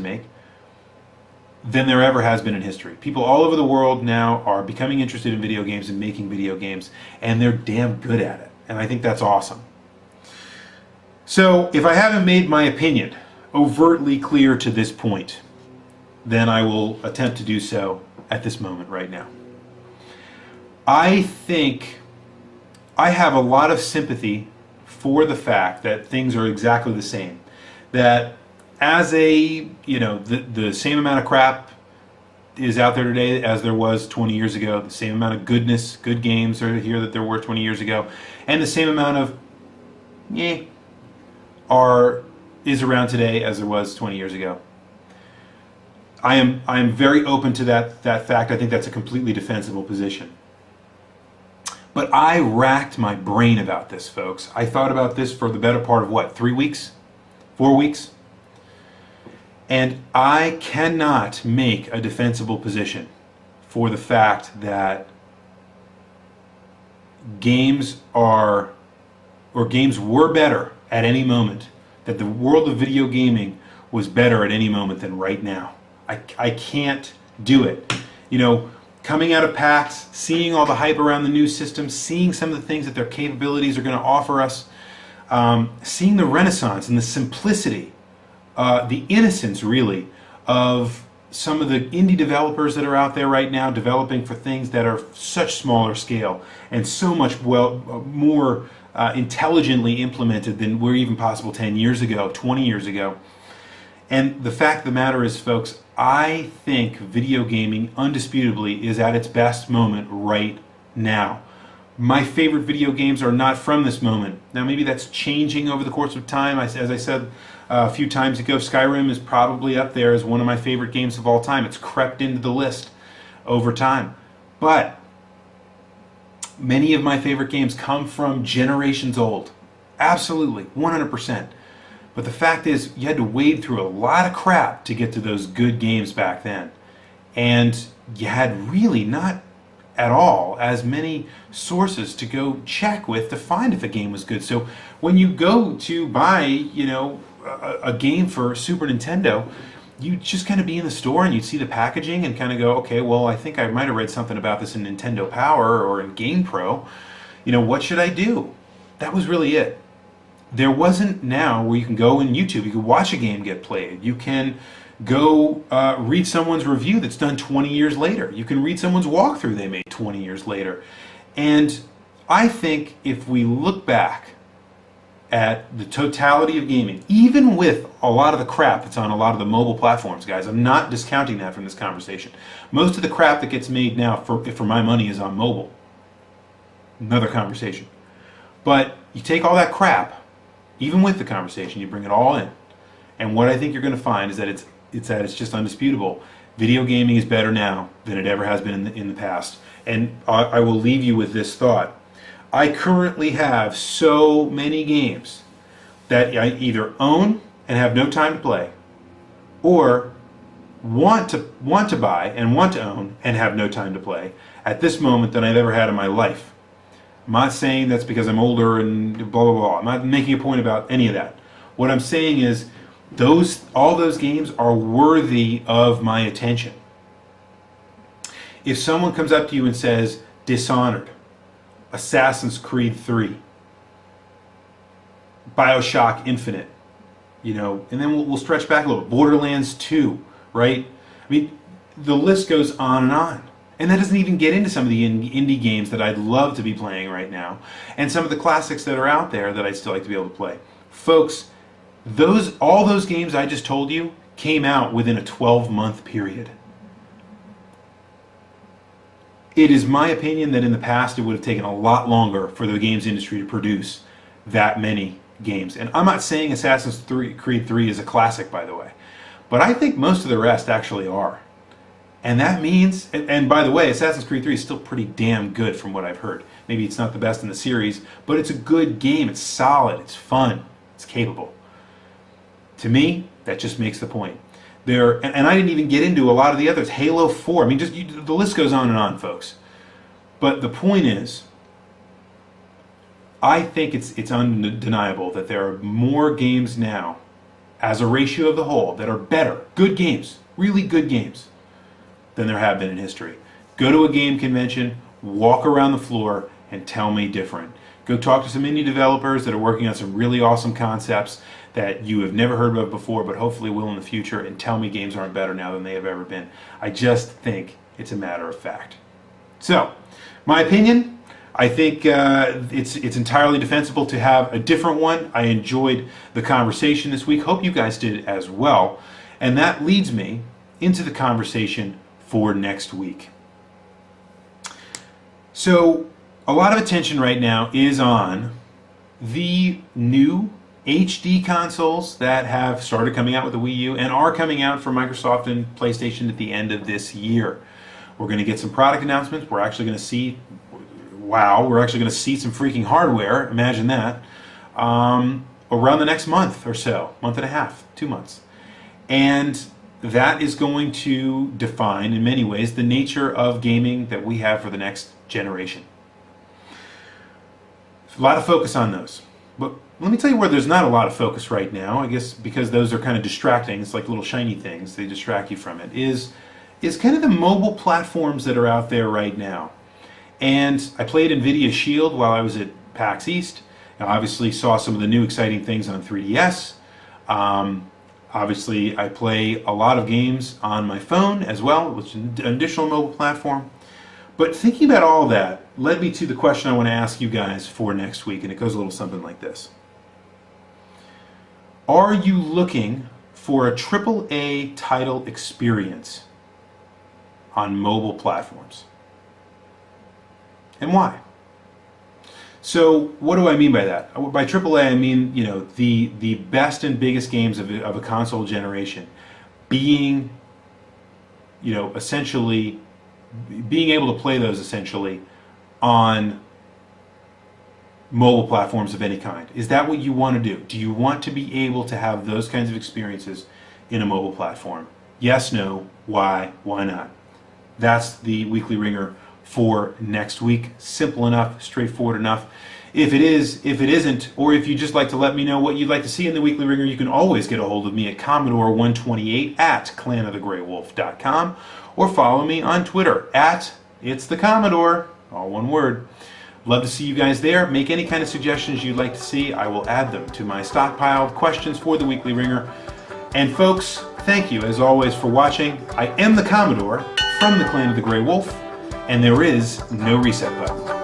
make, than there ever has been in history. People all over the world now are becoming interested in video games and making video games, and they're damn good at it. And I think that's awesome. So if I haven't made my opinion overtly clear to this point, then I will attempt to do so at this moment right now. I think I have a lot of sympathy for the fact that things are exactly the same. That as a, the same amount of crap is out there today as there was 20 years ago. The same amount of goodness, good games are here that there were 20 years ago. And the same amount of is around today as there was 20 years ago. I am very open to that fact. I think that's a completely defensible position. But I racked my brain about this, folks. I thought about this for the better part of what, 3 weeks? 4 weeks? And I cannot make a defensible position for the fact that games were better at any moment, that the world of video gaming was better at any moment than right now. I can't do it. Coming out of PAX, seeing all the hype around the new system, seeing some of the things that their capabilities are going to offer us, seeing the renaissance and the simplicity, the innocence really of some of the indie developers that are out there right now developing for things that are such smaller scale and so much more intelligently implemented than were even possible 10 years ago, 20 years ago. And the fact of the matter is, folks, I think video gaming undisputably is at its best moment right now. My favorite video games are not from this moment. Now maybe that's changing over the course of time. As I said a few times ago, Skyrim is probably up there as one of my favorite games of all time. It's crept into the list over time. But many of my favorite games come from generations old. Absolutely, 100%. But the fact is, you had to wade through a lot of crap to get to those good games back then. And you had really not at all as many sources to go check with to find if a game was good. So when you go to buy, a game for Super Nintendo, you just kind of be in the store and you'd see the packaging and kind of go, okay, well, I think I might have read something about this in Nintendo Power or in GamePro. What should I do? That was really it. There wasn't now where you can go in YouTube, you can watch a game get played, you can go read someone's review that's done 20 years later, you can read someone's walkthrough they made 20 years later. And I think if we look back at the totality of gaming, even with a lot of the crap that's on a lot of the mobile platforms, guys, I'm not discounting that from this conversation. Most of the crap that gets made now, for my money, is on mobile. Another conversation. But you take all that crap, even with the conversation, you bring it all in. And what I think you're going to find is that it's just undisputable. Video gaming is better now than it ever has been in the past. And I will leave you with this thought. I currently have so many games that I either own and have no time to play, or want to buy and want to own and have no time to play at this moment than I've ever had in my life. I'm not saying that's because I'm older and blah, blah, blah. I'm not making a point about any of that. What I'm saying is all those games are worthy of my attention. If someone comes up to you and says, Dishonored, Assassin's Creed 3, Bioshock Infinite, and then we'll stretch back a little. Borderlands 2, right? I mean, the list goes on and on. And that doesn't even get into some of the indie games that I'd love to be playing right now, and some of the classics that are out there that I'd still like to be able to play. Folks, all those games I just told you came out within a 12-month period. It is my opinion that in the past it would have taken a lot longer for the games industry to produce that many games. And I'm not saying Assassin's Creed 3 is a classic, by the way, but I think most of the rest actually are. And that means, and by the way, Assassin's Creed 3 is still pretty damn good from what I've heard. Maybe it's not the best in the series, but it's a good game. It's solid, it's fun, it's capable. To me, that just makes the point. And I didn't even get into a lot of the others. Halo 4, I mean, the list goes on and on, folks. But the point is, I think it's undeniable that there are more games now as a ratio of the whole, that are better, good games, really good games, than there have been in history. Go to a game convention, walk around the floor, and tell me different. Go talk to some indie developers that are working on some really awesome concepts that you have never heard of before, but hopefully will in the future, and tell me games aren't better now than they have ever been. I just think it's a matter of fact. So, my opinion, I think it's entirely defensible to have a different one. I enjoyed the conversation this week. Hope you guys did as well. And that leads me into the conversation for next week. So, a lot of attention right now is on the new HD consoles that have started coming out with the Wii U and are coming out for Microsoft and PlayStation at the end of this year. We're going to get some product announcements. We're actually going to see, wow, we're actually going to see some freaking hardware, imagine that, around the next month or so, month and a half, 2 months. And that is going to define, in many ways, the nature of gaming that we have for the next generation. A lot of focus on those. But let me tell you where there's not a lot of focus right now, I guess because those are kind of distracting. It's like little shiny things. They distract you from it. Is kind of the mobile platforms that are out there right now. And I played NVIDIA Shield while I was at PAX East. I obviously saw some of the new exciting things on 3DS. Obviously, I play a lot of games on my phone as well, which is an additional mobile platform. But thinking about all that led me to the question I want to ask you guys for next week, and it goes a little something like this. Are you looking for a AAA title experience on mobile platforms? And why? So what do I mean by that? By AAA, I mean, you know, the best and biggest games of a console generation being, you know, essentially being able to play those essentially on mobile platforms of any kind. Is that what you want to do? Do you want to be able to have those kinds of experiences in a mobile platform? Yes, no, why not? That's the Weekly Ringer for next week. Simple enough, straightforward enough. If it isn't, or if you just like to let me know what you'd like to see in the Weekly Ringer, you can always get a hold of me at Commodore 128 at clanofthegreywolf.com, or follow me on Twitter at It's the Commodore, all one word. Love to see you guys there. Make any kind of suggestions you'd like to see. I will add them to my stockpile of questions for the Weekly Ringer. And folks, thank you as always for watching. I am the Commodore from the Clan of the Grey Wolf, and there is no reset button.